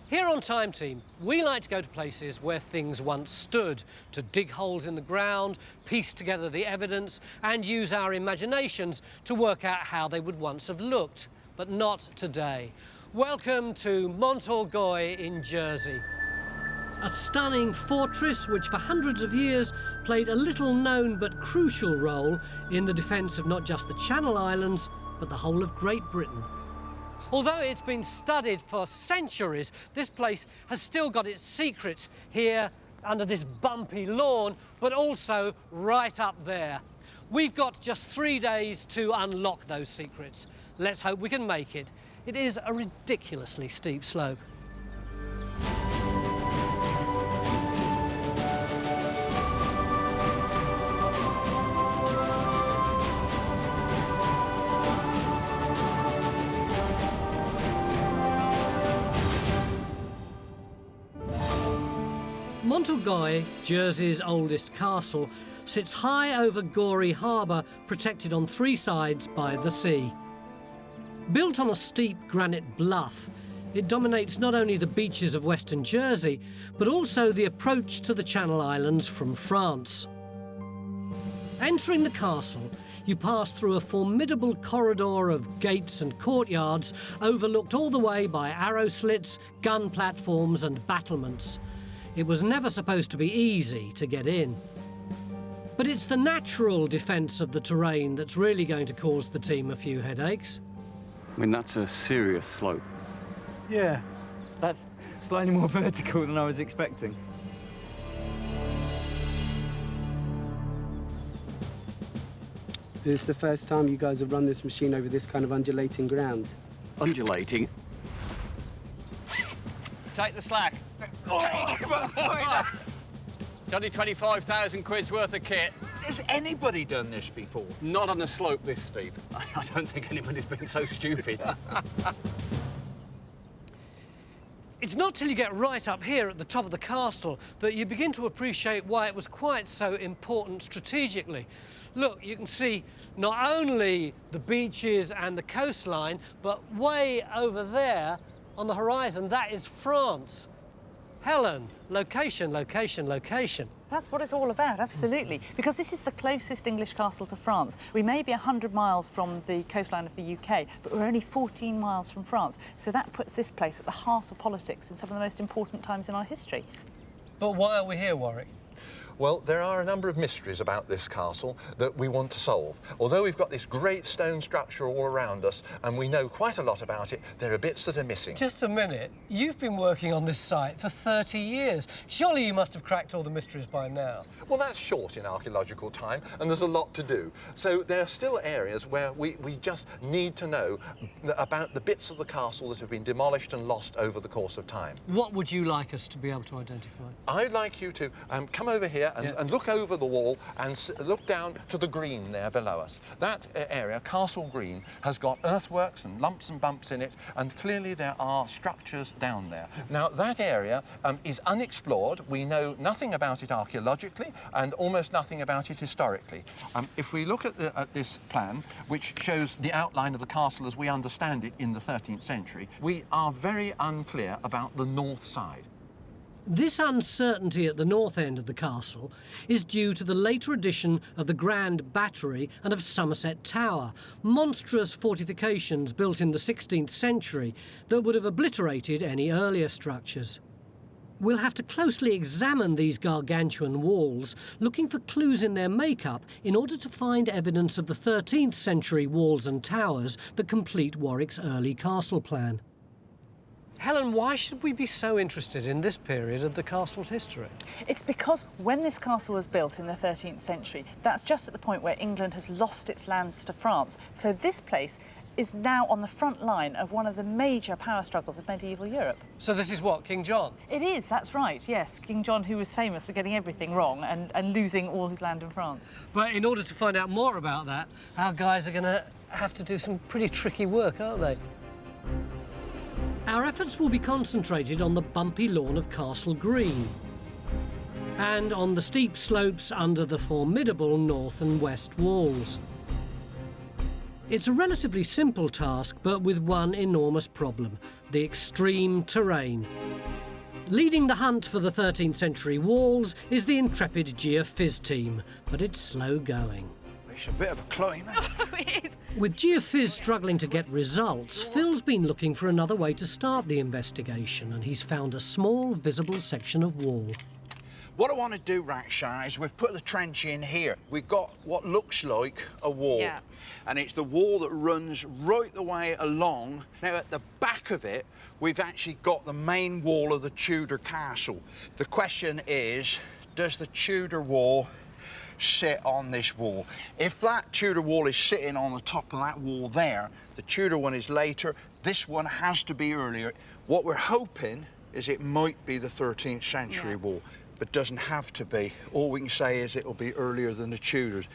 Here on Time Team, we like to go to places where things once stood, to dig holes in the ground, piece together the evidence, and use our imaginations to work out how they would once have looked. But not today. Welcome to Mont Orgueil in Jersey. A stunning fortress which for hundreds of years played a little-known but crucial role in the defence of not just the Channel Islands, but the whole of Great Britain. Although it's been studied for centuries, this place has still got its secrets here under this bumpy lawn, but also right up there. We've got just 3 days to unlock those secrets. Let's hope we can make it. It is a ridiculously steep slope. Mont Orgueil, Jersey's oldest castle, sits high over Gorey Harbour, protected on 3 sides by the sea. Built on a steep granite bluff, it dominates not only the beaches of western Jersey, but also the approach to the Channel Islands from France. Entering the castle, you pass through a formidable corridor of gates and courtyards, overlooked all the way by arrow slits, gun platforms and battlements. It was never supposed to be easy to get in. But it's the natural defence of the terrain that's really going to cause the team a few headaches. I mean, that's a serious slope. Yeah, that's slightly more vertical than I was expecting. This is the first time you guys have run this machine over this kind of undulating ground. Undulating? Take the slack. It's only 25,000 quid's worth of kit. Has anybody done this before? Not on a slope this steep. I don't think anybody's been so stupid. It's not till you get right up here at the top of the castle that you begin to appreciate why it was quite so important strategically. Look, you can see not only the beaches and the coastline, but way over there on the horizon, that is France. Helen, location, location, location. That's what it's all about, absolutely. Because this is the closest English castle to France. We may be 100 miles from the coastline of the UK, but we're only 14 miles from France. So that puts this place at the heart of politics in some of the most important times in our history. But why are we here, Warwick? Well, there are a number of mysteries about this castle that we want to solve. Although we've got this great stone structure all around us and we know quite a lot about it, there are bits that are missing. Just a minute. You've been working on this site for 30 years. Surely you must have cracked all the mysteries by now. Well, that's short in archaeological time and there's a lot to do. So there are still areas where we just need to know about the bits of the castle that have been demolished and lost over the course of time. What would you like us to be able to identify? I'd like you to come over here and look over the wall and look down to the green there below us. That area, Castle Green, has got earthworks and lumps and bumps in it, and clearly there are structures down there. Now, that area is unexplored. We know nothing about it archaeologically and almost nothing about it historically. If we look at this plan, which shows the outline of the castle as we understand it in the 13th century, we are very unclear about the north side. This uncertainty at the north end of the castle is due to the later addition of the Grand Battery and of Somerset Tower, monstrous fortifications built in the 16th century that would have obliterated any earlier structures. We'll have to closely examine these gargantuan walls, looking for clues in their makeup in order to find evidence of the 13th century walls and towers that complete Warwick's early castle plan. Helen, why should we be so interested in this period of the castle's history? It's because when this castle was built in the 13th century, that's just at the point where England has lost its lands to France. So this place is now on the front line of one of the major power struggles of medieval Europe. So this is what, King John? It is, that's right, yes. King John, who was famous for getting everything wrong and losing all his land in France. But in order to find out more about that, our guys are going to have to do some pretty tricky work, aren't they? Our efforts will be concentrated on the bumpy lawn of Castle Green and on the steep slopes under the formidable north and west walls. It's a relatively simple task, but with one enormous problem: the extreme terrain. Leading the hunt for the 13th century walls is the intrepid geophys team, but it's slow going. It's a bit of a climb. With geophys struggling to get results, Phil's been looking for another way to start the investigation, and he's found a small, visible section of wall. What I want to do, Raksha, is we've put the trench in here. We've got what looks like a wall. Yeah. And it's the wall that runs right the way along. Now, at the back of it, we've actually got the main wall of the Tudor castle. The question is, does the Tudor wall sit on this wall? If that Tudor wall is sitting on the top of that wall there, the Tudor one is later, this one has to be earlier. What we're hoping is it might be the 13th century wall, but doesn't have to be. All we can say is it'll be earlier than the Tudors.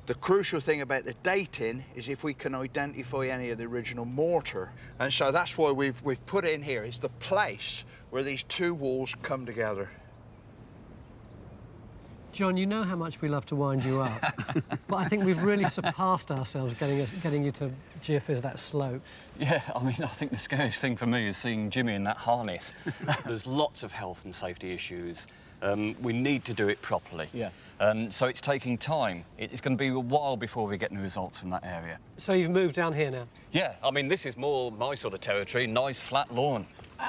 The crucial thing about the dating is if we can identify any of the original mortar. And so that's why we've put it in here. It's the place where these two walls come together. John, you know how much we love to wind you up, but I think we've really surpassed ourselves getting you to geophys that slope. Yeah, I mean, I think the scariest thing for me is seeing Jimmy in that harness. There's lots of health and safety issues. We need to do it properly. Yeah. So it's taking time. It's going to be a while before we get any results from that area. So you've moved down here now? Yeah, I mean, this is more my sort of territory, nice flat lawn.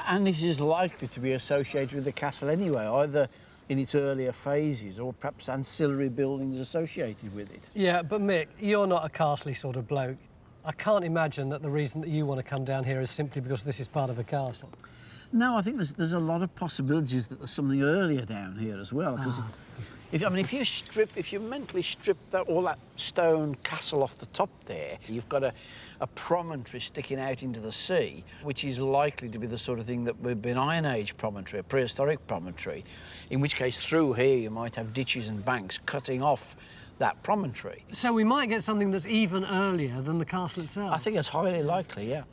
And this is likely to be associated with the castle anyway, either in its earlier phases or perhaps ancillary buildings associated with it. Yeah, but Mick, you're not a castle-y sort of bloke. I can't imagine that the reason that you want to come down here is simply because this is part of a castle. No, I think there's a lot of possibilities that there's something earlier down here as well. Because if you mentally strip all that stone castle off the top there, you've got a promontory sticking out into the sea, which is likely to be the sort of thing that would be an Iron Age promontory, a prehistoric promontory, in which case through here you might have ditches and banks cutting off that promontory. So we might get something that's even earlier than the castle itself? I think it's highly likely, yeah.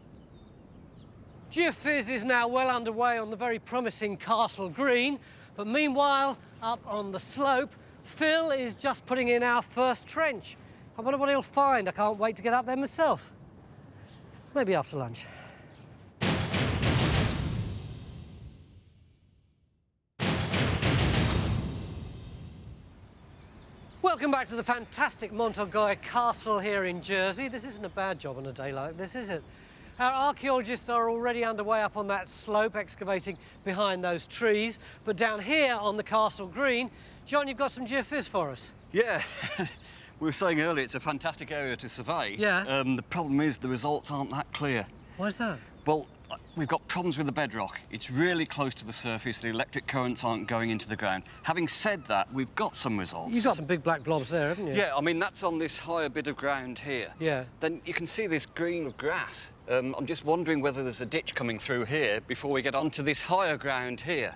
Geophys is now well underway on the very promising Castle Green, but meanwhile, up on the slope, Phil is just putting in our first trench. I wonder what he'll find. I can't wait to get up there myself. Maybe after lunch. Welcome back to the fantastic Mont Orgueil Castle here in Jersey. This isn't a bad job on a day like this, is it? Our archaeologists are already underway up on that slope, excavating behind those trees. But down here on the Castle Green, John, you've got some geophys for us. Yeah, we were saying earlier it's a fantastic area to survey. Yeah. The problem is the results aren't that clear. Why's that? Well, we've got problems with the bedrock. It's really close to the surface. The electric currents aren't going into the ground. Having said that, we've got some results. You've got some big black blobs there, haven't you? Yeah, I mean, that's on this higher bit of ground here. Yeah. Then you can see this green grass. I'm just wondering whether there's a ditch coming through here before we get onto this higher ground here.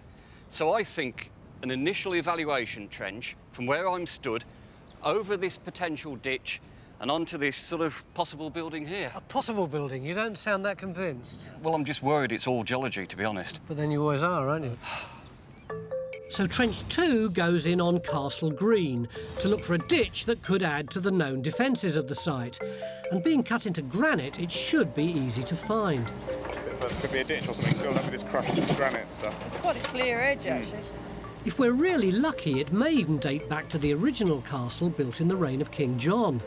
So I think an initial evaluation trench from where I'm stood over this potential ditch and onto this sort of possible building here. A possible building? You don't sound that convinced. Well, I'm just worried it's all geology, to be honest. But then you always are, aren't you? So Trench 2 goes in on Castle Green to look for a ditch that could add to the known defences of the site. And being cut into granite, it should be easy to find. There could be a ditch or something filled up with this crushed granite stuff. It's quite a clear edge, actually. If we're really lucky, it may even date back to the original castle built in the reign of King John.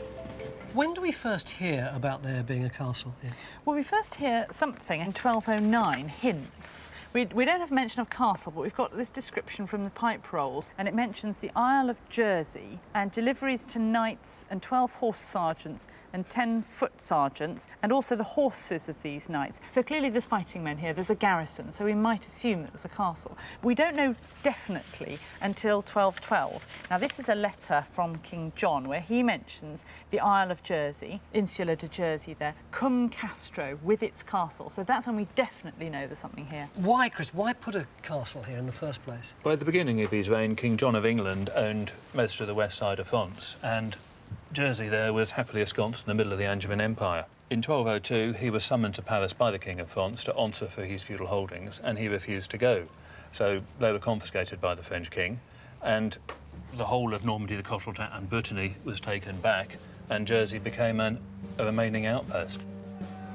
When do we first hear about there being a castle here? Well, we first hear something in 1209, hints. We don't have mention of castle, but we've got this description from the pipe rolls, and it mentions the Isle of Jersey and deliveries to knights and 12 horse sergeants and 10 foot sergeants, and also the horses of these knights. So clearly there's fighting men here, there's a garrison, so we might assume that there's a castle. We don't know definitely until 1212. Now, this is a letter from King John where he mentions the Isle of Jersey, Insula de Jersey there, cum Castro, with its castle. So that's when we definitely know there's something here. Why, Chris? Why put a castle here in the first place? Well, at the beginning of his reign, King John of England owned most of the west side of France, and Jersey there was happily ensconced in the middle of the Angevin Empire. In 1202, he was summoned to Paris by the King of France to answer for his feudal holdings, and he refused to go. So they were confiscated by the French king, and the whole of Normandy, the Cotentin and Brittany was taken back and Jersey became a remaining outpost.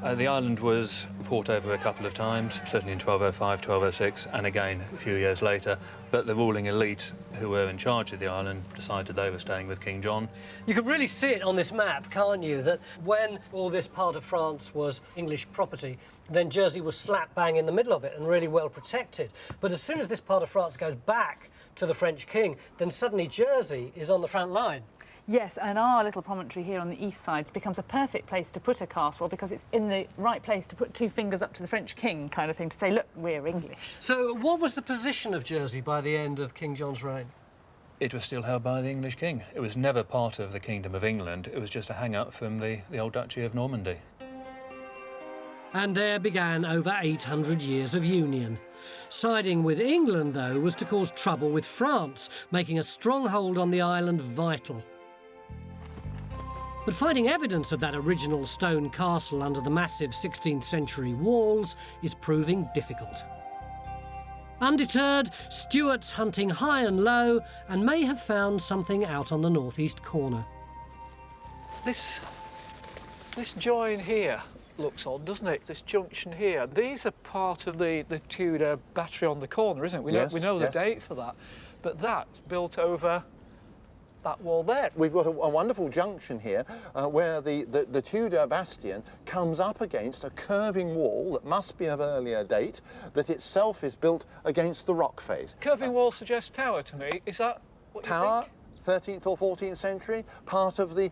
The island was fought over a couple of times, certainly in 1205, 1206, and again a few years later, but the ruling elite who were in charge of the island decided they were staying with King John. You can really see it on this map, can't you, that when all this part of France was English property, then Jersey was slap bang in the middle of it and really well protected. But as soon as this part of France goes back to the French king, then suddenly Jersey is on the front line. Yes, and our little promontory here on the east side becomes a perfect place to put a castle because it's in the right place to put two fingers up to the French king kind of thing, to say, look, we're English. So what was the position of Jersey by the end of King John's reign? It was still held by the English king. It was never part of the Kingdom of England. It was just a hang-up from the old Duchy of Normandy. And there began over 800 years of union. Siding with England, though, was to cause trouble with France, making a stronghold on the island vital. But finding evidence of that original stone castle under the massive 16th century walls is proving difficult. Undeterred, Stuart's hunting high and low and may have found something out on the northeast corner. This join here looks odd, doesn't it? This junction here. These are part of the Tudor battery on the corner, isn't it? We know the date for that. But that's built over that wall there. We've got a wonderful junction here where the Tudor bastion comes up against a curving wall that must be of earlier date, that itself is built against the rock face. Curving wall suggests tower to me. Is that what you Tower? think? 13th or 14th century, part of the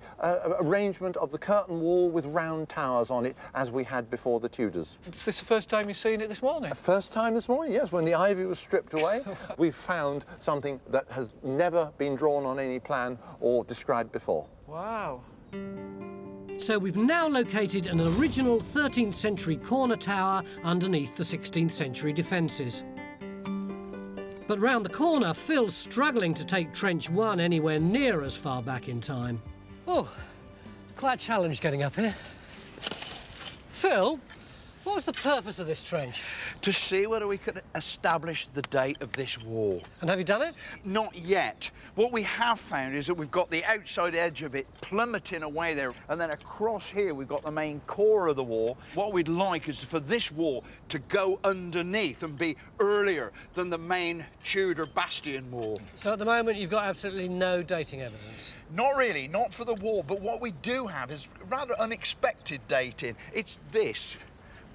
arrangement of the curtain wall with round towers on it, as we had before the Tudors. Is this the first time you've seen it this morning? First time this morning, yes. When the ivy was stripped away, we've found something that has never been drawn on any plan or described before. Wow. So we've now located an original 13th century corner tower underneath the 16th century defences. But round the corner, Phil's struggling to take Trench 1 anywhere near as far back in time. Oh, it's quite a challenge getting up here. Phil, what was the purpose of this trench? To see whether we could establish the date of this wall. And have you done it? Not yet. What we have found is that we've got the outside edge of it plummeting away there, and then across here we've got the main core of the wall. What we'd like is for this wall to go underneath and be earlier than the main Tudor bastion wall. So at the moment you've got absolutely no dating evidence? Not really, not for the wall, but what we do have is rather unexpected dating. It's this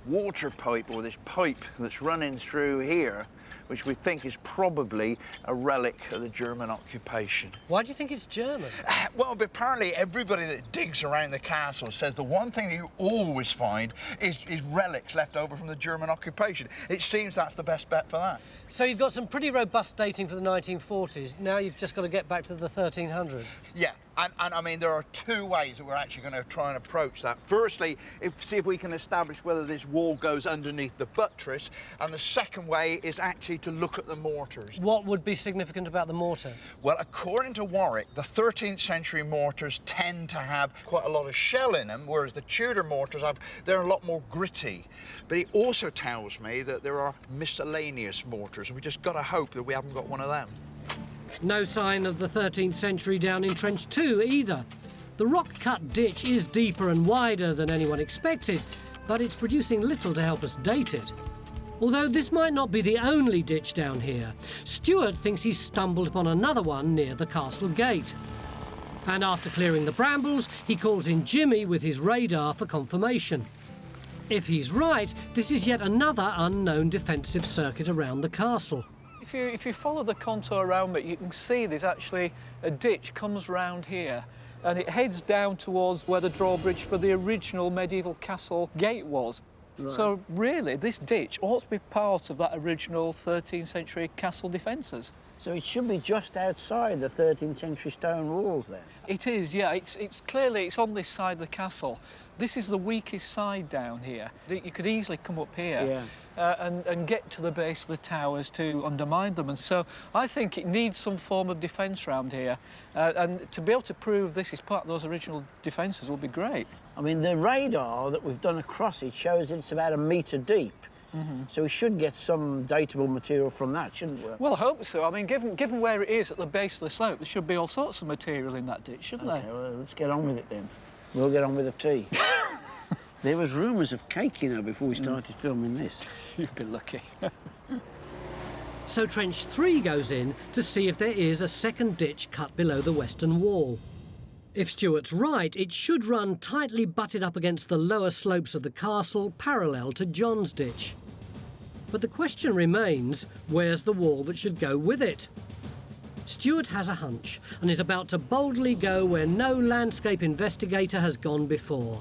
water pipe, or this pipe that's running through here, which we think is probably a relic of the German occupation. Why do you think it's German? Well, apparently everybody that digs around the castle says the one thing that you always find is relics left over from the German occupation. It seems that's the best bet for that. So you've got some pretty robust dating for the 1940s. Now you've just got to get back to the 1300s. Yeah, and I mean, there are two ways that we're actually going to try and approach that. Firstly, see if we can establish whether this wall goes underneath the buttress, and the second way is actually to look at the mortars. What would be significant about the mortar? Well, according to Warwick, the 13th century mortars tend to have quite a lot of shell in them, whereas the Tudor mortars they're a lot more gritty. But he also tells me that there are miscellaneous mortars, and we just got to hope that we haven't got one of them. No sign of the 13th century down in Trench 2 either. The rock-cut ditch is deeper and wider than anyone expected, but it's producing little to help us date it. Although this might not be the only ditch down here, Stuart thinks he's stumbled upon another one near the castle gate. And after clearing the brambles, he calls in Jimmy with his radar for confirmation. If he's right, this is yet another unknown defensive circuit around the castle. If you follow the contour around it, you can see there's actually a ditch comes round here, and it heads down towards where the drawbridge for the original medieval castle gate was. Right. So really, this ditch ought to be part of that original 13th century castle defences. So it should be just outside the 13th century stone walls then? It is, yeah. It's clearly on this side of the castle. This is the weakest side down here. You could easily come up here and get to the base of the towers to undermine them. And so I think it needs some form of defence around here. And to be able to prove this is part of those original defences will be great. I mean, the radar that we've done across it shows it's about 1 metre deep. So we should get some datable material from that, shouldn't we? Well, I hope so. I mean, given where it is at the base of the slope, there should be all sorts of material in that ditch, shouldn't there? Well, let's get on with it then. We'll get on with the tea. There was rumours of cake, you know, before we started filming this. You'd be lucky. So trench 3 goes in to see if there is a second ditch cut below the western wall. If Stuart's right, it should run tightly butted up against the lower slopes of the castle, parallel to John's ditch. But the question remains, where's the wall that should go with it? Stuart has a hunch and is about to boldly go where no landscape investigator has gone before.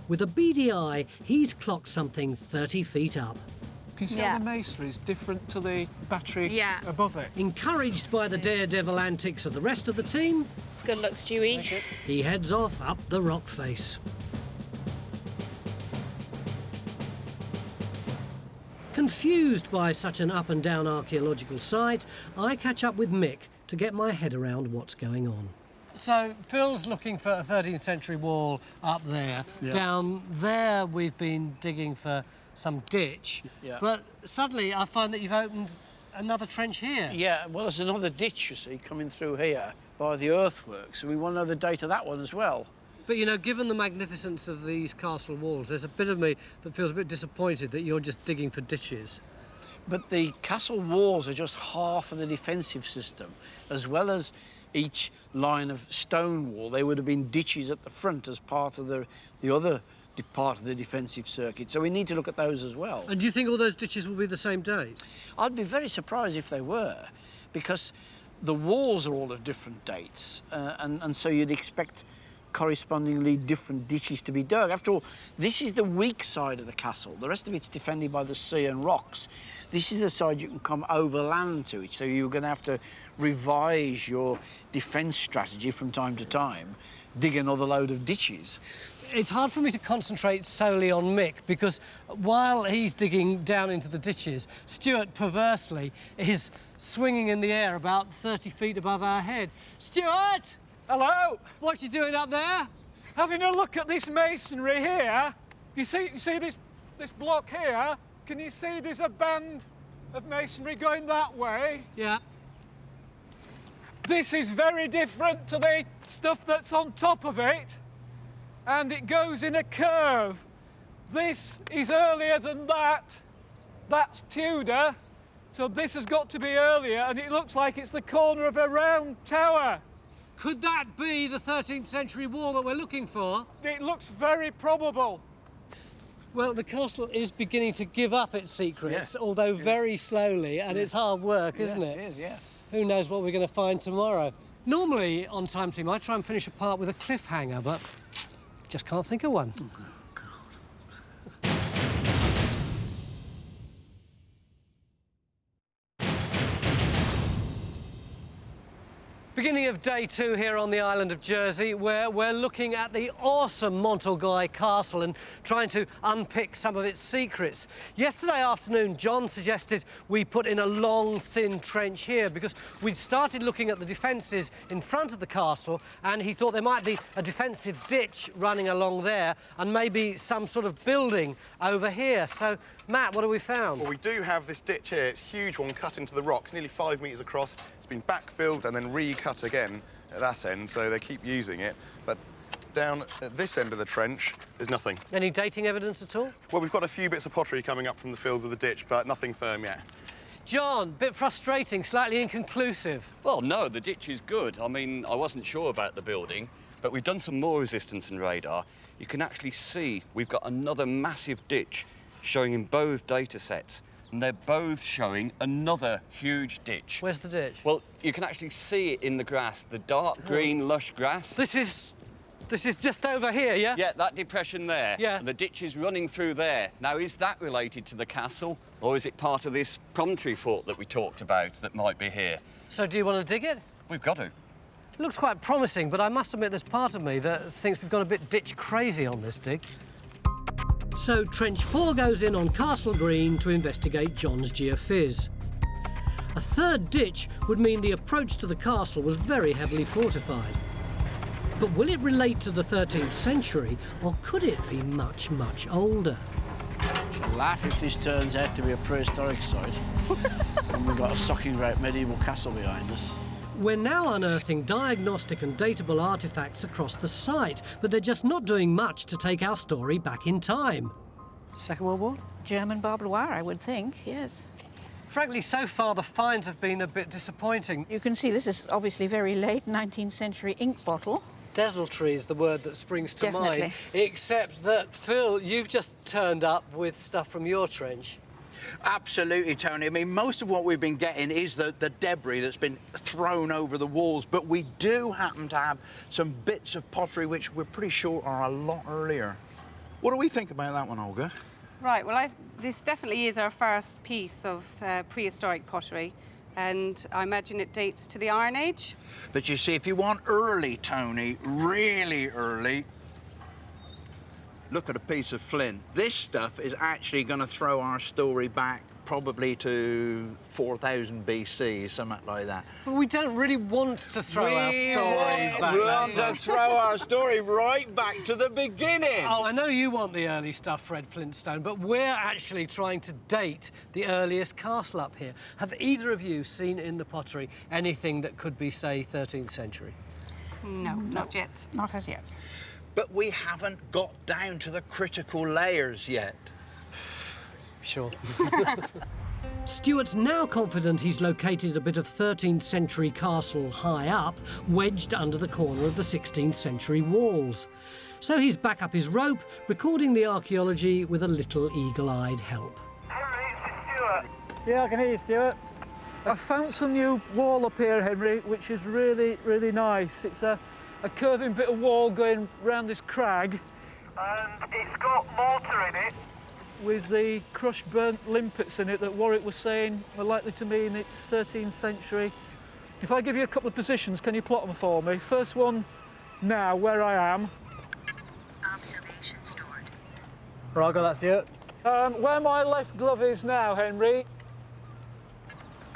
With a beady eye, he's clocked something 30 feet up. Can you see how the masonry is different to the battery above it? Encouraged by the daredevil antics of the rest of the team, good luck, Stewie. he heads off up the rock face. Confused by such an up and down archaeological site, I catch up with Mick to get my head around what's going on. So Phil's looking for a 13th century wall up there. Yeah. Down there we've been digging for some ditch. Yeah. But suddenly I find that you've opened another trench here. Yeah, well, there's another ditch, you see, coming through here by the earthworks, so we want to know the date of that one as well. But, you know, given the magnificence of these castle walls, there's a bit of me that feels a bit disappointed that you're just digging for ditches. But the castle walls are just half of the defensive system. As well as each line of stone wall, there would have been ditches at the front as part of the other part of the defensive circuit. So we need to look at those as well. And do you think all those ditches will be the same date? I'd be very surprised if they were, because the walls are all of different dates, and so you'd expect correspondingly different ditches to be dug. After all, this is the weak side of the castle. The rest of it's defended by the sea and rocks. This is the side you can come overland to it, so you're going to have to revise your defence strategy from time to time, dig another load of ditches. It's hard for me to concentrate solely on Mick, because while he's digging down into the ditches, Stuart, perversely, is swinging in the air about 30 feet above our head. Stuart! Hello! What you doing up there? Having a look at this masonry here. You see this block here? Can you see there's a band of masonry going that way? Yeah. This is very different to the stuff that's on top of it, and it goes in a curve. This is earlier than that. That's Tudor, so this has got to be earlier, and it looks like it's the corner of a round tower. Could that be the 13th century wall that we're looking for? It looks very probable. Well, the castle is beginning to give up its secrets, although very slowly, and it's hard work, isn't it? It is, yeah. Who knows what we're going to find tomorrow. Normally, on Time Team, I try and finish a part with a cliffhanger, but just can't think of one. Beginning of day 2 here on the island of Jersey, where we're looking at the awesome Mont Orgueil Castle and trying to unpick some of its secrets. Yesterday afternoon, John suggested we put in a long, thin trench here because we'd started looking at the defences in front of the castle, and he thought there might be a defensive ditch running along there and maybe some sort of building over here. So, Matt, what have we found? Well, we do have this ditch here. It's a huge one cut into the rocks, nearly 5 metres across. It's been backfilled and then recut again at that end, so they keep using it. But down at this end of the trench, there's nothing. Any dating evidence at all? Well, we've got a few bits of pottery coming up from the fields of the ditch, but nothing firm yet. John, bit frustrating, slightly inconclusive. Well, no, the ditch is good. I mean, I wasn't sure about the building, but we've done some more resistance and radar. You can actually see we've got another massive ditch showing in both data sets, and they're both showing another huge ditch. Where's the ditch? Well, you can actually see it in the grass, the dark green, lush grass. This is just over here, yeah? Yeah, that depression there. Yeah. And the ditch is running through there. Now, is that related to the castle, or is it part of this promontory fort that we talked about that might be here? So do you want to dig it? We've got to. It looks quite promising, but I must admit there's part of me that thinks we've gone a bit ditch crazy on this dig. So Trench 4 goes in on Castle Green to investigate John's geophys. A third ditch would mean the approach to the castle was very heavily fortified. But will it relate to the 13th century, or could it be much, much older? She'll laugh if this turns out to be a prehistoric site. And we've got a sucking great medieval castle behind us. We're now unearthing diagnostic and datable artefacts across the site, but they're just not doing much to take our story back in time. Second World War? German barbed wire, I would think, yes. Frankly, so far the finds have been a bit disappointing. You can see this is obviously very late 19th century ink bottle. Desultory is the word that springs to mind. Except that, Phil, you've just turned up with stuff from your trench. Absolutely, Tony. I mean, most of what we've been getting is the debris that's been thrown over the walls, but we do happen to have some bits of pottery which we're pretty sure are a lot earlier. What do we think about that one, Olga? Right, well, this definitely is our first piece of prehistoric pottery, and I imagine it dates to the Iron Age. But you see, if you want early, Tony, really early, look at a piece of flint. This stuff is actually going to throw our story back probably to 4000 BC, something like that. But we don't really want to throw our story back. We want to throw our story right back to the beginning. Oh, I know you want the early stuff, Fred Flintstone, but we're actually trying to date the earliest castle up here. Have either of you seen in the pottery anything that could be, say, 13th century? No, not yet. Not as yet. But we haven't got down to the critical layers yet. Sure. Stuart's now confident he's located a bit of 13th century castle high up, wedged under the corner of the 16th century walls. So he's back up his rope, recording the archaeology with a little eagle-eyed help. Yeah, I can hear you, Stuart. I found some new wall up here, Henry, which is really, really nice. It's a curving bit of wall going round this crag. And it's got mortar in it. With the crushed burnt limpets in it that Warwick was saying were likely to mean it's 13th century. If I give you a couple of positions, can you plot them for me? First one now, where I am. Observation stored. Right, I got that, Stuart. Where my left glove is now, Henry.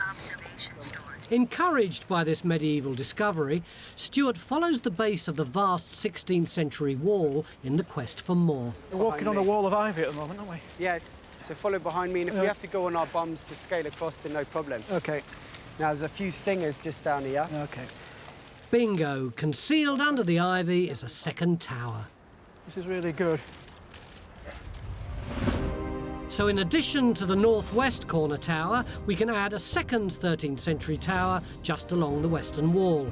Observation stored. Encouraged by this medieval discovery, Stuart follows the base of the vast 16th century wall in the quest for more. We're walking on a wall of ivy at the moment, aren't we? Yeah, so follow behind me, and if we have to go on our bums to scale across, then no problem. OK. Now, there's a few stingers just down here. OK. Bingo! Concealed under the ivy is a second tower. This is really good. So in addition to the northwest corner tower, we can add a second 13th century tower just along the western wall.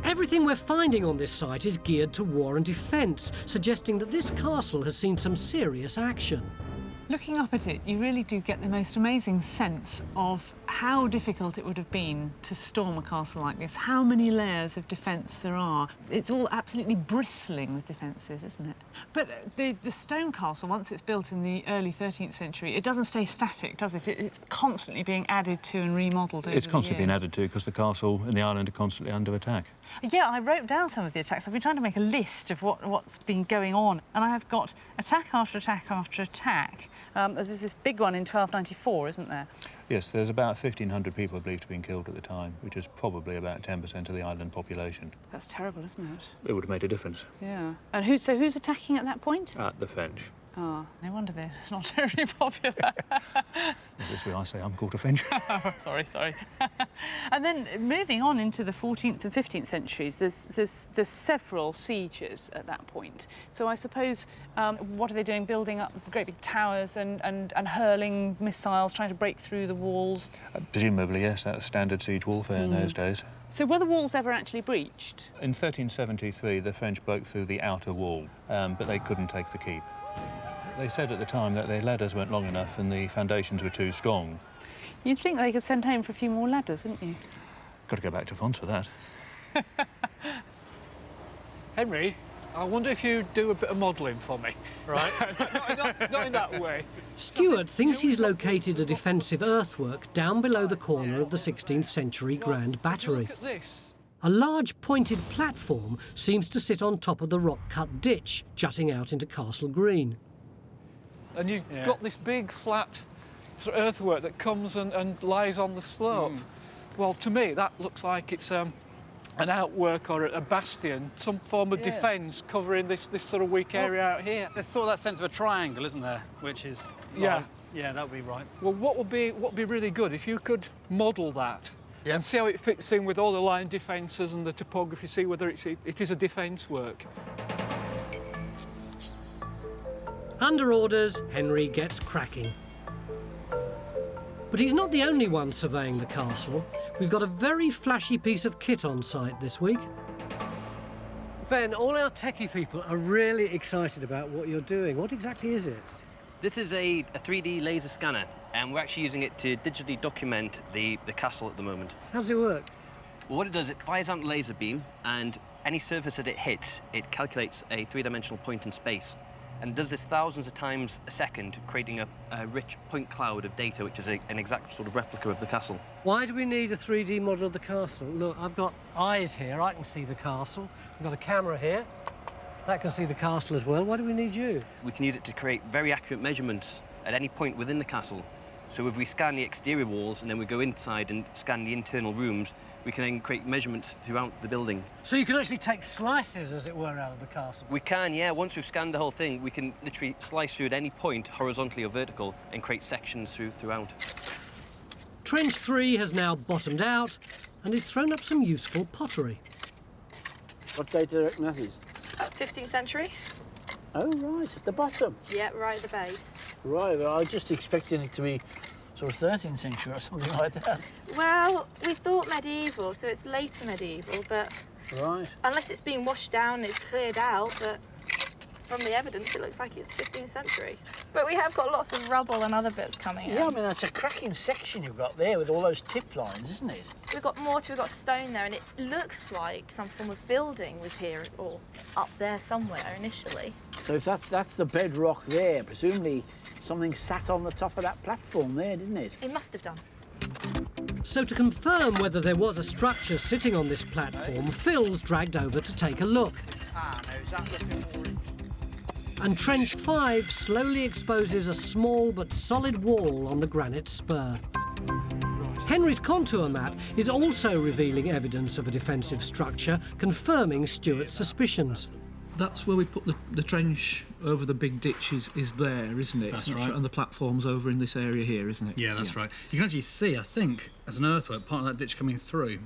Everything we're finding on this site is geared to war and defence, suggesting that this castle has seen some serious action. Looking up at it, you really do get the most amazing sense of how difficult it would have been to storm a castle like this, how many layers of defence there are. It's all absolutely bristling with defences, isn't it? But the stone castle, once it's built in the early 13th century, it doesn't stay static, does it? It's constantly being added to and remodelled over It's constantly the being years. added to because the castle and the island are constantly under attack. Yeah, I wrote down some of the attacks. I've been trying to make a list of what's been going on, and I have got attack after attack after attack. There's this big one in 1294, isn't there? Yes, there's about 1,500 people believed to have been killed at the time, which is probably about 10% of the island population. That's terrible, isn't it? It would have made a difference. Yeah. And who's attacking at that point? The French. Oh, no wonder they're not terribly popular. This way I say I'm called a French. Sorry. And then moving on into the 14th and 15th centuries, there's several sieges at that point. So I suppose, what are they doing? Building up great big towers and hurling missiles, trying to break through the walls? Presumably, yes, that's standard siege warfare in those days. So were the walls ever actually breached? In 1373, the French broke through the outer wall, but they couldn't take the keep. They said at the time that their ladders weren't long enough and the foundations were too strong. You'd think they could send home for a few more ladders, wouldn't you? Got to go back to France for that. Henry, I wonder if you'd do a bit of modelling for me. Right. not in that way. Stuart thinks he's located a defensive earthwork down below the corner of the 16th century Grand Battery. Look at this. A large pointed platform seems to sit on top of the rock-cut ditch jutting out into Castle Green. And you've got this big, flat sort of earthwork that comes and lies on the slope. Well, to me, that looks like it's an outwork or a bastion, some form of defence covering this sort of weak area out here. There's sort of that sense of a triangle, isn't there? Which is... Yeah. Yeah, that would be right. Well, what would be really good if you could model that and see how it fits in with all the line defences and the topography, see whether it is a defence work. Under orders, Henry gets cracking. But he's not the only one surveying the castle. We've got a very flashy piece of kit on site this week. Ben, all our techie people are really excited about what you're doing. What exactly is it? This is a 3D laser scanner, and we're actually using it to digitally document the castle at the moment. How does it work? Well, what it does, it fires out a laser beam, and any surface that it hits, it calculates a three-dimensional point in space. And it does this thousands of times a second, creating a rich point cloud of data, which is an exact sort of replica of the castle. Why do we need a 3D model of the castle? Look, I've got eyes here, I can see the castle. I've got a camera here, that can see the castle as well. Why do we need you? We can use it to create very accurate measurements at any point within the castle. So if we scan the exterior walls and then we go inside and scan the internal rooms, we can then create measurements throughout the building. So you can actually take slices, as it were, out of the castle? We can, yeah. Once we've scanned the whole thing, we can literally slice through at any point, horizontally or vertical, and create sections throughout. Trench 3 has now bottomed out and has thrown up some useful pottery. What date do you reckon that is? 15th century. Oh, right, at the bottom. Yeah, right at the base. Right, well, I was just expecting it to be sort of 13th century or something like that. Well, we thought medieval, so it's later medieval, but... Right. Unless it's been washed down and it's cleared out, but from the evidence, it looks like it's 15th century. But we have got lots of rubble and other bits coming in. Yeah, I mean, that's a cracking section you've got there with all those tip lines, isn't it? We've got mortar, we've got stone there, and it looks like some form of building was here or up there somewhere initially. So if that's the bedrock there, presumably something sat on the top of that platform there, didn't it? It must have done. So to confirm whether there was a structure sitting on this platform, Phil's dragged over to take a look. And Trench 5 slowly exposes a small but solid wall on the granite spur. Henry's contour map is also revealing evidence of a defensive structure, confirming Stuart's suspicions. That's where we put the trench over the big ditch is there, isn't it? That's right. And the platform's over in this area here, isn't it? Yeah, that's right. You can actually see, I think, as an earthwork, part of that ditch coming through.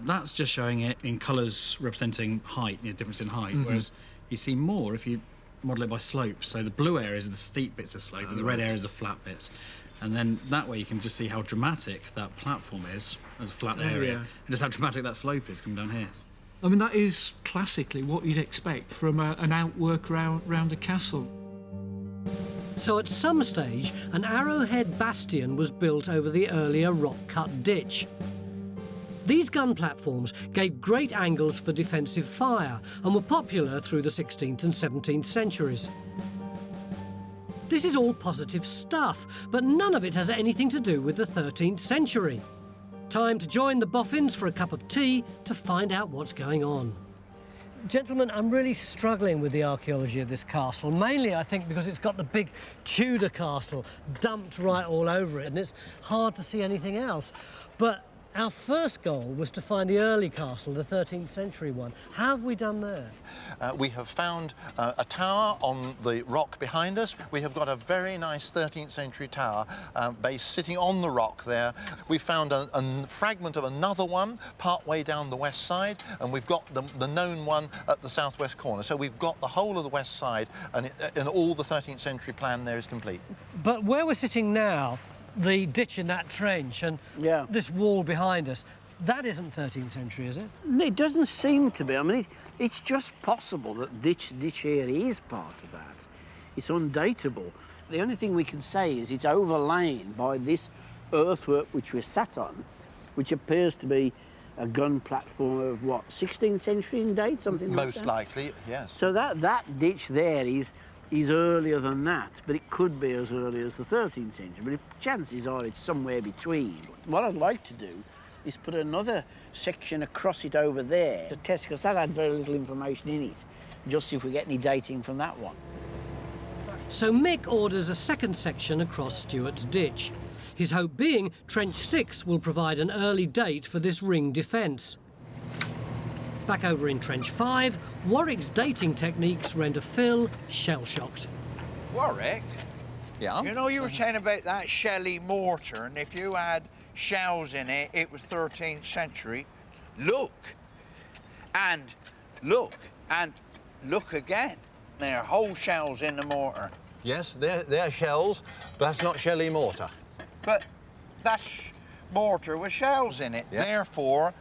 That's just showing it in colours representing height, difference in height, whereas you see more if you model it by slope. So the blue areas are the steep bits of slope, and the red areas are the flat bits. And then that way you can just see how dramatic that platform is as a flat area, and just how dramatic that slope is coming down here. I mean, that is classically what you'd expect from an outwork round a castle. So at some stage, an arrowhead bastion was built over the earlier rock-cut ditch. These gun platforms gave great angles for defensive fire and were popular through the 16th and 17th centuries. This is all positive stuff, but none of it has anything to do with the 13th century. Time to join the boffins for a cup of tea to find out what's going on. Gentlemen, I'm really struggling with the archaeology of this castle, mainly, I think, because it's got the big Tudor castle dumped right all over it, and it's hard to see anything else. But our first goal was to find the early castle, the 13th century one. How have we done there? We have found a tower on the rock behind us. We have got a very nice 13th century tower base sitting on the rock there. We found a fragment of another one part way down the west side, and we've got the known one at the southwest corner. So we've got the whole of the west side, and all the 13th century plan there is complete. But where we're sitting now, the ditch in that trench and this wall behind us, that isn't 13th century, is it? It doesn't seem to be. I mean, it's just possible that ditch here is part of that. It's undateable. The only thing we can say is it's overlain by this earthwork which we're sat on, which appears to be a gun platform of, what, 16th century in date, something like that? Most likely, yes. So that ditch there is earlier than that, but it could be as early as the 13th century. But chances are it's somewhere between. What I'd like to do is put another section across it over there to test, because that had very little information in it. Just see if we get any dating from that one. So Mick orders a second section across Stuart's ditch. His hope being Trench 6 will provide an early date for this ring defence. Back over in Trench 5, Warwick's dating techniques render Phil shell-shocked. Warwick? Yeah? You know, you were saying about that Shelley mortar, and if you had shells in it, it was 13th century. Look. And look. And look again. There are whole shells in the mortar. Yes, they're shells, but that's not Shelley mortar. But that's mortar with shells in it. Yes. Therefore,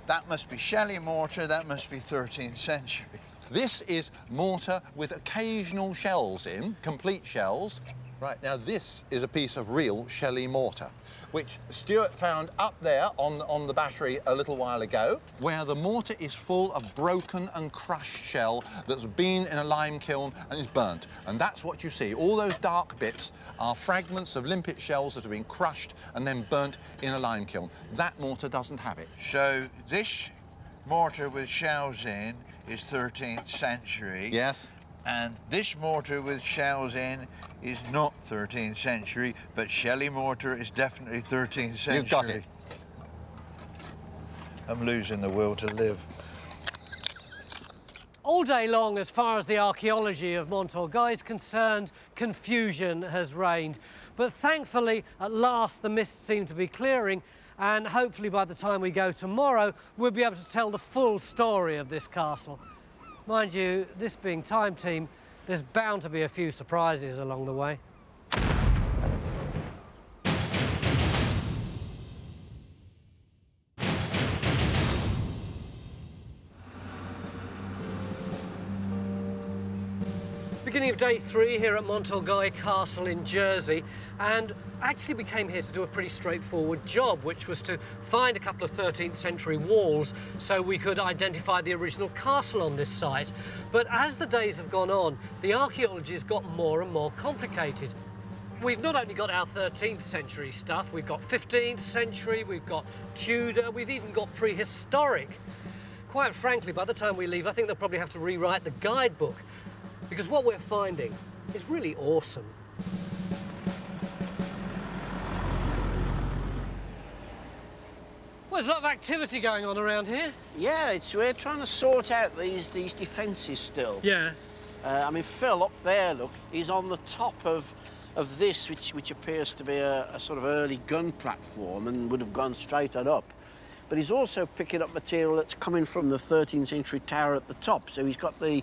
that must be Shelley mortar, that must be 13th century. This is mortar with occasional shells in, complete shells. Right, now this is a piece of real Shelley mortar, which Stuart found up there on the battery a little while ago, where the mortar is full of broken and crushed shell that's been in a lime kiln and is burnt. And that's what you see. All those dark bits are fragments of limpet shells that have been crushed and then burnt in a lime kiln. That mortar doesn't have it. So this mortar with shells in is 13th century. Yes. And this mortar with shells in is not 13th century, but Shelley mortar is definitely 13th century. You've got it. I'm losing the will to live. All day long, as far as the archaeology of Mont Orgueil is concerned, confusion has reigned. But thankfully, at last, the mists seem to be clearing, and hopefully by the time we go tomorrow, we'll be able to tell the full story of this castle. Mind you, this being Time Team, there's bound to be a few surprises along the way. Beginning of day 3 here at Mont Orgueil Castle in Jersey, and actually we came here to do a pretty straightforward job, which was to find a couple of 13th century walls so we could identify the original castle on this site. But as the days have gone on, the archaeology has got more and more complicated. We've not only got our 13th century stuff, we've got 15th century, we've got Tudor, we've even got prehistoric. Quite frankly, by the time we leave, I think they'll probably have to rewrite the guidebook, because what we're finding is really awesome. Well, there's a lot of activity going on around here. Yeah, we're trying to sort out these defences still. Yeah. I mean, Phil, up there, look, he's on the top of this, which appears to be a sort of early gun platform and would have gone straight on up. But he's also picking up material that's coming from the 13th century tower at the top. So he's got the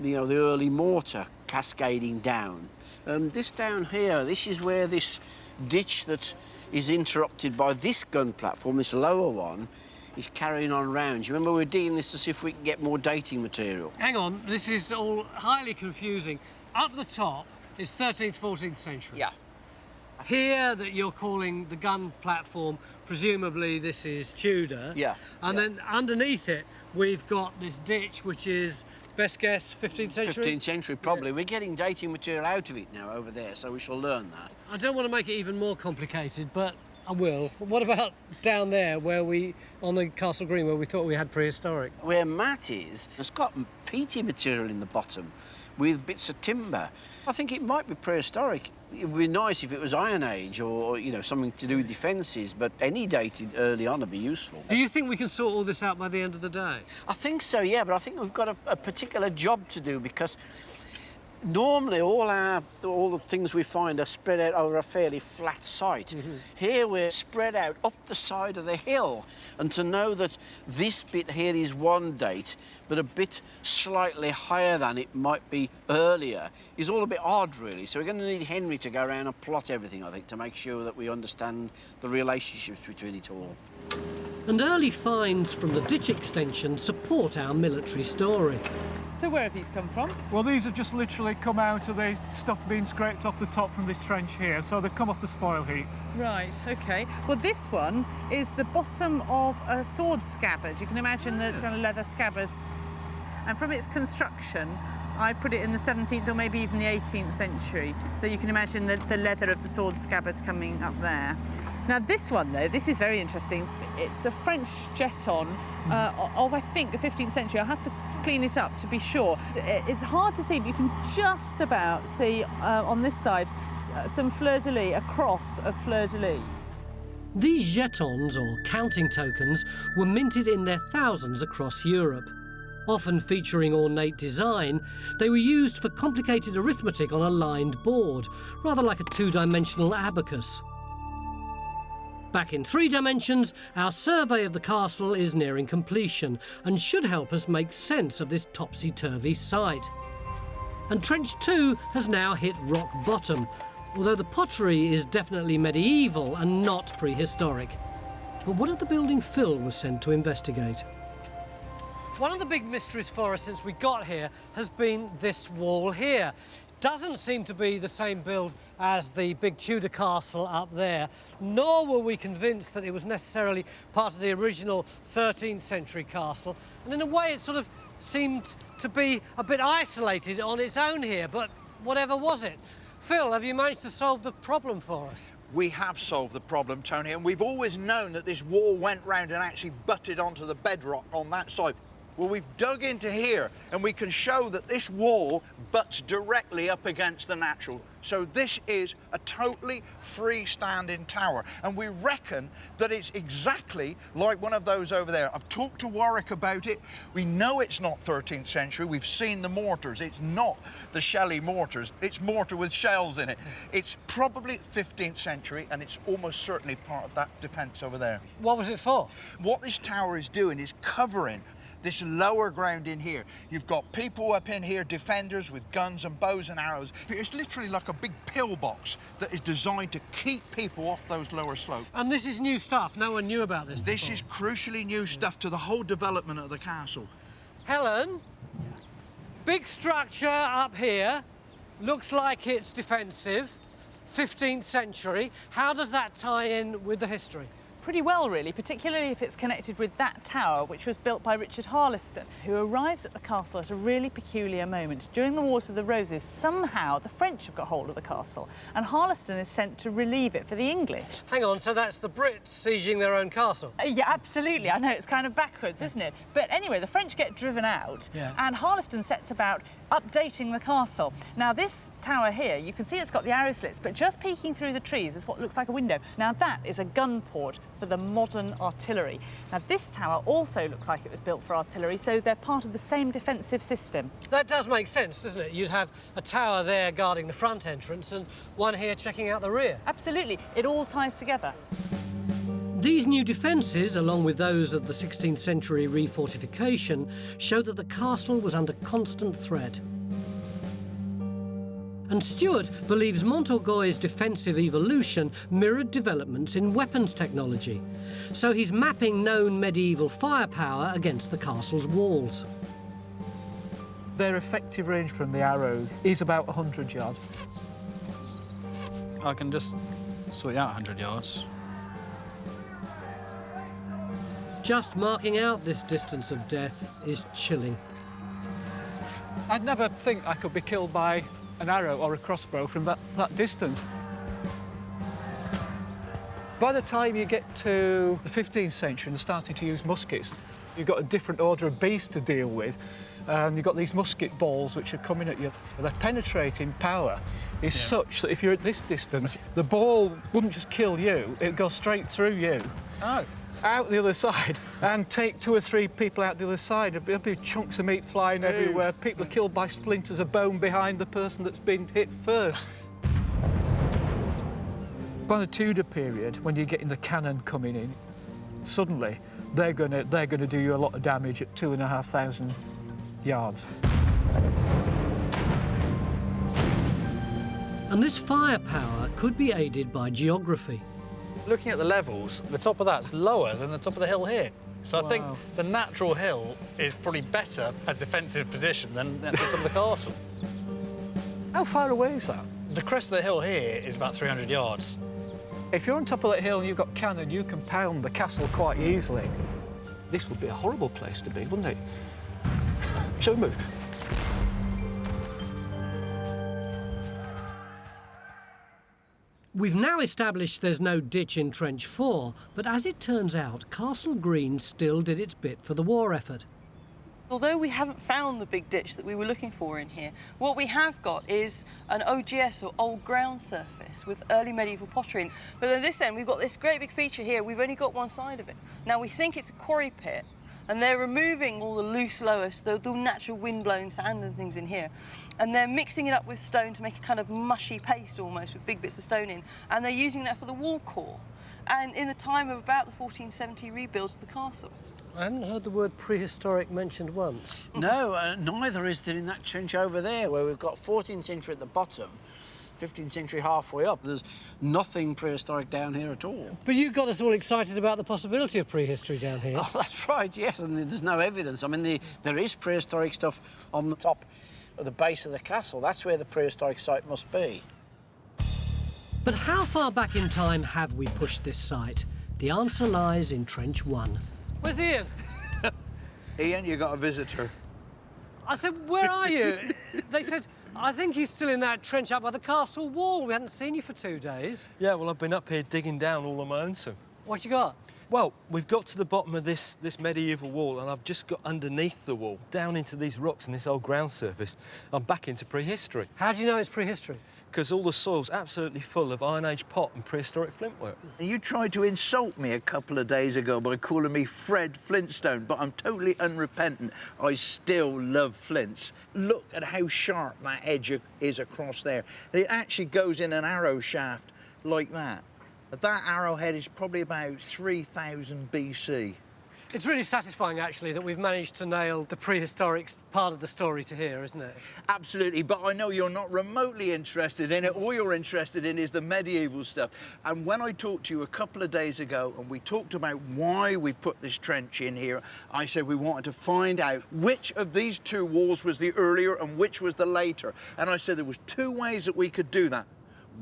early mortar cascading down. This down here, this is where this ditch that is interrupted by this gun platform, this lower one, is carrying on round. You remember we were digging this to see if we can get more dating material? Hang on, this is all highly confusing. Up the top is 13th, 14th century. Yeah. Here that you're calling the gun platform, presumably this is Tudor. Yeah. And yeah. then underneath it, we've got this ditch, which is, best guess, 15th century? 15th century, probably. Yeah. We're getting dating material out of it now over there, so we shall learn that. I don't want to make it even more complicated, but I will. What about down there, where on the Castle Green, where we thought we had prehistoric? Where Matt is, it's got peaty material in the bottom with bits of timber. I think it might be prehistoric. It would be nice if it was Iron Age or something to do with defences, but any dated early on would be useful. Do you think we can sort all this out by the end of the day? I think so, yeah, but I think we've got a particular job to do, because normally all the things we find are spread out over a fairly flat site. Mm-hmm. Here we're spread out up the side of the hill, and to know that this bit here is one date, but a bit slightly higher than it might be earlier, is all a bit odd, really. So we're going to need Henry to go around and plot everything, I think, to make sure that we understand the relationships between it all. And early finds from the ditch extension support our military story. So where have these come from? Well, these have just literally come out of the stuff being scraped off the top from this trench here, so they've come off the spoil heap. Right, OK. Well, this one is the bottom of a sword scabbard. You can imagine the kind of leather scabbard. And from its construction, I put it in the 17th or maybe even the 18th century. So you can imagine the leather of the sword scabbard coming up there. Now, this one, though, this is very interesting. It's a French jeton of, I think, the 15th century. I'll have to clean it up to be sure. It's hard to see, but you can just about see on this side some fleur-de-lis, a cross of fleur-de-lis. These jetons, or counting tokens, were minted in their thousands across Europe. Often featuring ornate design, they were used for complicated arithmetic on a lined board, rather like a two-dimensional abacus. Back in 3 dimensions, our survey of the castle is nearing completion and should help us make sense of this topsy-turvy site. And Trench 2 has now hit rock bottom, although the pottery is definitely medieval and not prehistoric. But what did the building Phil was sent to investigate? One of the big mysteries for us since we got here has been this wall here. Doesn't seem to be the same build as the big Tudor castle up there, nor were we convinced that it was necessarily part of the original 13th century castle. And in a way it sort of seemed to be a bit isolated on its own here, but whatever was it? Phil, have you managed to solve the problem for us? We have solved the problem, Tony, and we've always known that this wall went round and actually butted onto the bedrock on that side. Well, we've dug into here and we can show that this wall butts directly up against the natural. So this is a totally freestanding tower, and we reckon that it's exactly like one of those over there. I've talked to Warwick about it. We know it's not 13th century. We've seen the mortars. It's not the Shelley mortars. It's mortar with shells in it. It's probably 15th century, and it's almost certainly part of that defence over there. What was it for? What this tower is doing is covering this lower ground in here. You've got people up in here, defenders with guns and bows and arrows. It's literally like a big pillbox that is designed to keep people off those lower slopes. And this is new stuff. No one knew about this This before. is crucially new stuff to the whole development of the castle. Helen, big structure up here. Looks like it's defensive. 15th century. How does that tie in with the history? Pretty well, really, particularly if it's connected with that tower, which was built by Richard Harleston, who arrives at the castle at a really peculiar moment. During the Wars of the Roses, somehow the French have got hold of the castle, and Harleston is sent to relieve it for the English. Hang on, so that's the Brits sieging their own castle? Yeah, absolutely. I know, it's kind of backwards, isn't it? But anyway, the French get driven out, and Harleston sets about updating the castle. Now, this tower here, you can see it's got the arrow slits, but just peeking through the trees is what looks like a window. Now, that is a gun port for the modern artillery. Now, this tower also looks like it was built for artillery, so they're part of the same defensive system. That does make sense, doesn't it? You'd have a tower there guarding the front entrance and one here checking out the rear. Absolutely. It all ties together. These new defences, along with those of the 16th century refortification, show that the castle was under constant threat. And Stuart believes Mont Orgueil's defensive evolution mirrored developments in weapons technology. So he's mapping known medieval firepower against the castle's walls. Their effective range from the arrows is about 100 yards. I can just sort out 100 yards. Just marking out this distance of death is chilling. I'd never think I could be killed by an arrow or a crossbow from that distance. By the time you get to the 15th century and starting to use muskets, you've got a different order of beast to deal with, and you've got these musket balls which are coming at you. Their penetrating power is such that if you're at this distance, the ball wouldn't just kill you, it'd go straight through you. Oh. Out the other side and take 2 or 3 people out the other side. There'll be chunks of meat flying everywhere. People are killed by splinters of bone behind the person that's been hit first. By the Tudor period, when you're getting the cannon coming in, suddenly they're gonna do you a lot of damage at 2,500 yards. And this firepower could be aided by geography. Looking at the levels, the top of that's lower than the top of the hill here. So I think the natural hill is probably better as defensive position than the top of the castle. How far away is that? The crest of the hill here is about 300 yards. If you're on top of that hill and you've got cannon, you can pound the castle quite easily. This would be a horrible place to be, wouldn't it? Shall we move? We've now established there's no ditch in Trench 4, but as it turns out, Castle Green still did its bit for the war effort. Although we haven't found the big ditch that we were looking for in here, what we have got is an OGS, or old ground surface, with early medieval pottery in. But at this end, we've got this great big feature here. We've only got one side of it. Now, we think it's a quarry pit, and they're removing all the loose loess, the natural wind-blown sand and things in here, and they're mixing it up with stone to make a kind of mushy paste almost, with big bits of stone in, and they're using that for the wall core. And in the time of about the 1470 rebuilds of the castle. I haven't heard the word prehistoric mentioned once. No, neither is there in that trench over there, where we've got 14th century at the bottom, 15th century halfway up. There's nothing prehistoric down here at all. But you got us all excited about the possibility of prehistory down here. Oh, that's right, yes, and there's no evidence. I mean, there is prehistoric stuff on the top of the base of the castle. That's where the prehistoric site must be. But how far back in time have we pushed this site? The answer lies in Trench 1. Where's Ian? Ian, you got a visitor. I said, where are you? They said, I think he's still in that trench up by the castle wall. We hadn't seen you for 2 days. Yeah, well, I've been up here digging down all on my own, so. What you got? Well, we've got to the bottom of this medieval wall, and I've just got underneath the wall, down into these rocks and this old ground surface. I'm back into prehistory. How do you know it's prehistory? Because all the soil's absolutely full of Iron Age pot and prehistoric flintwork. You tried to insult me a couple of days ago by calling me Fred Flintstone, but I'm totally unrepentant. I still love flints. Look at how sharp that edge is across there. It actually goes in an arrow shaft like that. That arrowhead is probably about 3000 BC. It's really satisfying, actually, that we've managed to nail the prehistoric part of the story to here, isn't it? Absolutely, but I know you're not remotely interested in it. All you're interested in is the medieval stuff. And when I talked to you a couple of days ago and we talked about why we put this trench in here, I said we wanted to find out which of these two walls was the earlier and which was the later. And I said there was 2 ways that we could do that.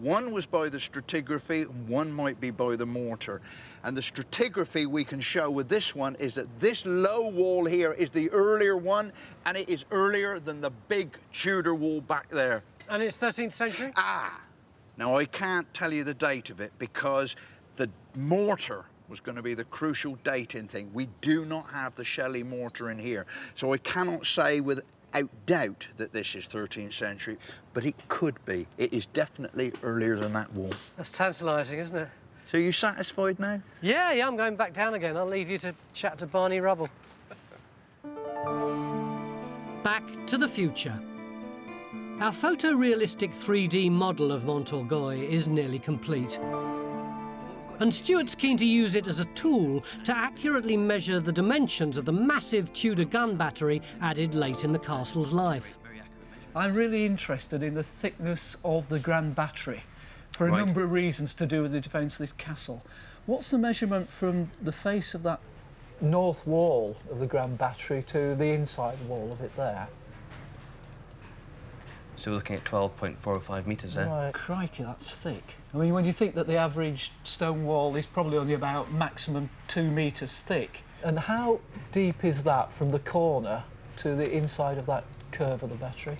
One was by the stratigraphy and one might be by the mortar. And the stratigraphy we can show with this one is that this low wall here is the earlier one, and it is earlier than the big Tudor wall back there. And it's 13th century? Ah! Now, I can't tell you the date of it because the mortar was going to be the crucial dating thing. We do not have the Shelley mortar in here, so I cannot say without doubt that this is 13th century, but it could be. It is definitely earlier than that wall. That's tantalising, isn't it? So you satisfied now? Yeah, I'm going back down again. I'll leave you to chat to Barney Rubble. Back to the future. Our photorealistic 3D model of Mont Orgueil is nearly complete. And Stuart's keen to use it as a tool to accurately measure the dimensions of the massive Tudor gun battery added late in the castle's life. I'm really interested in the thickness of the Grand Battery for a number of reasons to do with the defence of this castle. What's the measurement from the face of that north wall of the Grand Battery to the inside wall of it there? So we're looking at 12.405 metres there. Right. Crikey, that's thick. I mean, when you think that the average stone wall is probably only about maximum 2 metres thick, and how deep is that from the corner to the inside of that curve of the battery?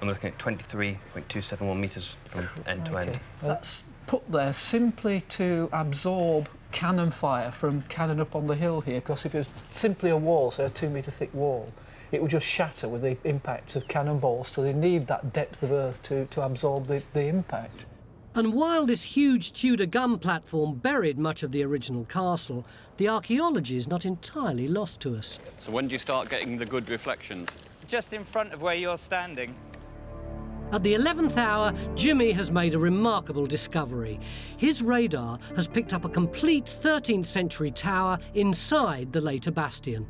I'm looking at 23.271 metres from end to end. That's put there simply to absorb cannon fire from cannon up on the hill here, because if it was simply a wall, say a 2 metre thick wall, it would just shatter with the impact of cannonballs, so they need that depth of earth to absorb the impact. And while this huge Tudor gun platform buried much of the original castle, the archaeology is not entirely lost to us. So when do you start getting the good reflections? Just in front of where you're standing. At the 11th hour, Jimmy has made a remarkable discovery. His radar has picked up a complete 13th century tower inside the later bastion.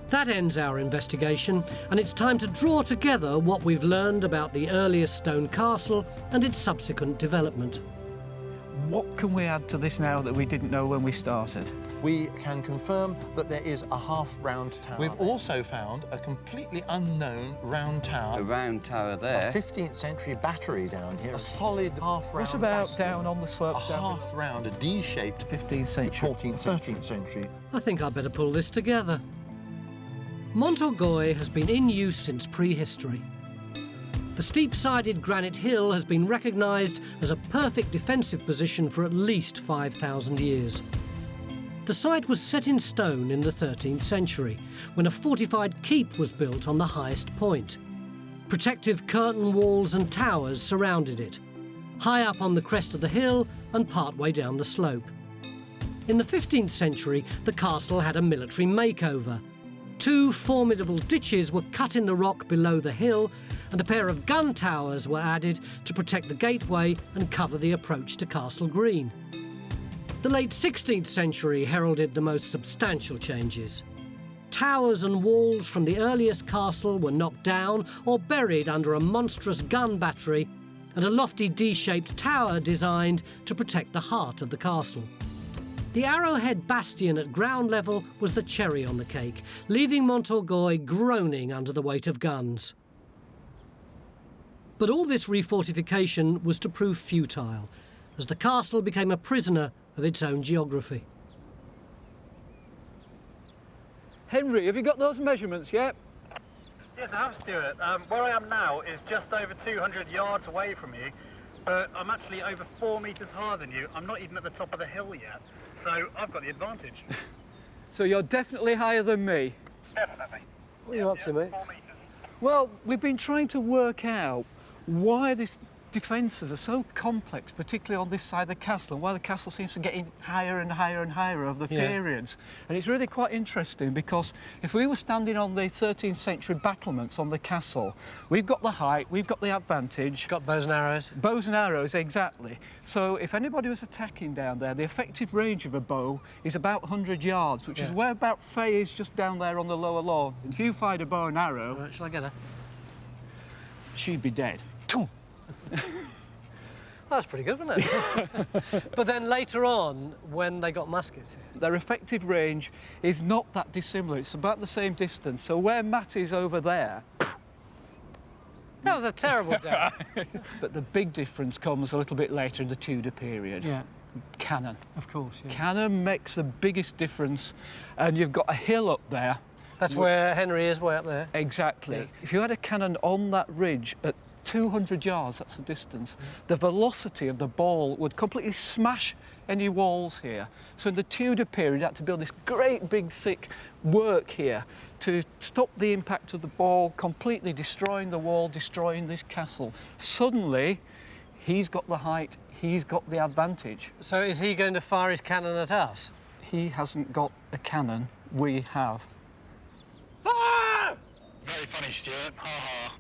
That ends our investigation, and it's time to draw together what we've learned about the earliest stone castle and its subsequent development. What can we add to this now that we didn't know when we started? We can confirm that there is a half-round tower. We've also found a completely unknown round tower. A round tower there. A 15th century battery down here. A solid half-round. What about bastion. down on the slopes? A half-round, a D-shaped. 15th century. 14th, 13th century. I think I'd better pull this together. Mont Orgueil has been in use since prehistory. The steep-sided granite hill has been recognised as a perfect defensive position for at least 5,000 years. The site was set in stone in the 13th century, when a fortified keep was built on the highest point. Protective curtain walls and towers surrounded it, high up on the crest of the hill and part-way down the slope. In the 15th century, the castle had a military makeover. 2 formidable ditches were cut in the rock below the hill, and a pair of gun towers were added to protect the gateway and cover the approach to Castle Green. The late 16th century heralded the most substantial changes. Towers and walls from the earliest castle were knocked down or buried under a monstrous gun battery, and a lofty D-shaped tower designed to protect the heart of the castle. The arrowhead bastion at ground level was the cherry on the cake, leaving Mont Orgueil groaning under the weight of guns. But all this refortification was to prove futile, as the castle became a prisoner of its own geography. Henry, have you got those measurements yet? Yes, I have, Stuart. Where I am now is just over 200 yards away from you, but I'm actually over 4 metres higher than you. I'm not even at the top of the hill yet, so I've got the advantage. So you're definitely higher than me? Definitely. What are you up to, mate? 4 metres. Well, we've been trying to work out why these defences are so complex, particularly on this side of the castle, and why the castle seems to get higher and higher and higher over the periods. And it's really quite interesting, because if we were standing on the 13th century battlements on the castle, we've got the height, we've got the advantage. Got bows and arrows. Bows and arrows, exactly. So if anybody was attacking down there, the effective range of a bow is about 100 yards, which is where about Faye is just down there on the lower lawn. If you fired a bow and arrow... Right, shall I get her? She'd be dead. That's pretty good, wasn't it? But then later on, when they got muskets here... Their effective range is not that dissimilar. It's about the same distance. So where Matt is over there... That was a terrible death. But the big difference comes a little bit later in the Tudor period. Yeah. Cannon. Of course, yeah. Cannon makes the biggest difference, and you've got a hill up there. That's where Henry is, way up there. Exactly. Yeah. If you had a cannon on that ridge at 200 yards, that's the distance, the velocity of the ball would completely smash any walls here. So in the Tudor period, you had to build this great big thick work here to stop the impact of the ball, completely destroying the wall, destroying this castle. Suddenly, he's got the height, he's got the advantage. So is he going to fire his cannon at us? He hasn't got a cannon, we have. Very funny, Stuart. Ha ha.